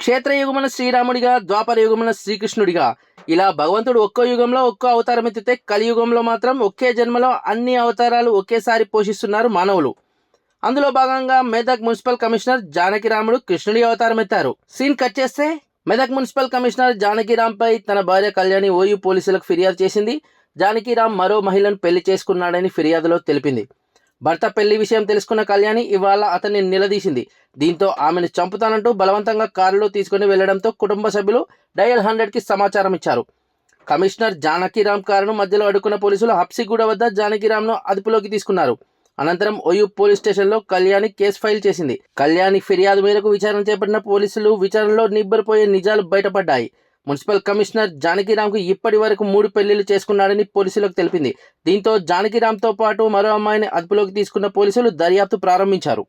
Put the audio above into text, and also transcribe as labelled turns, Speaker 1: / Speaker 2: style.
Speaker 1: క్షేత్రయుగమున శ్రీరాముడిగా, ద్వాపర యుగమున శ్రీకృష్ణుడిగా, ఇలా భగవంతుడు ఒక్కో యుగంలో ఒక్కో అవతారం ఎత్తితే కలియుగంలో మాత్రం ఒకే జన్మలో అన్ని అవతారాలు ఒకేసారి పోషిస్తున్నారు మానవులు. అందులో భాగంగా మెదక్ మున్సిపల్ కమిషనర్ జానకిరాముడు కృష్ణుడి అవతారం ఎత్తారు. సీన్ కట్ చేస్తే మెదక్ మున్సిపల్ కమిషనర్ జానకిరాంపై తన భార్య కళ్యాణి ఓయూ పోలీసులకు ఫిర్యాదు చేసింది. జానకిరాం మరో మహిళను పెళ్లి చేసుకున్నాడని ఫిర్యాదులో తెలిపింది. భర్త పెళ్లి విషయం తెలుసుకున్న కళ్యాణి ఇవాళ అతన్ని నిలదీసింది. దీంతో ఆమెను చంపుతానంటూ బలవంతంగా కారులో తీసుకుని వెళ్లడంతో కుటుంబ సభ్యులు డయల్ 100కి సమాచారం ఇచ్చారు. కమిషనర్ జానకిరాం కారును మధ్యలో అడ్డుకున్న పోలీసులు హబ్సిగూడ వద్ద జానకిరాంను అదుపులోకి తీసుకున్నారు. అనంతరం ఓయూ పోలీస్ స్టేషన్లో కళ్యాణి కేసు ఫైల్ చేసింది. కళ్యాణి ఫిర్యాదు మేరకు విచారణ చేపట్టిన పోలీసులు విచారణలో నిబ్బరిపోయే నిజాలు బయటపడ్డాయి. మున్సిపల్ కమిషనర్ జానకిరాంకు ఇప్పటి వరకు 3 పెళ్లిళ్లు చేసుకున్నాడని పోలీసులకు తెలిపింది. దీంతో జానకిరాంతో పాటు మరో అమ్మాయిని అదుపులోకి తీసుకున్న పోలీసులు దర్యాప్తు ప్రారంభించారు.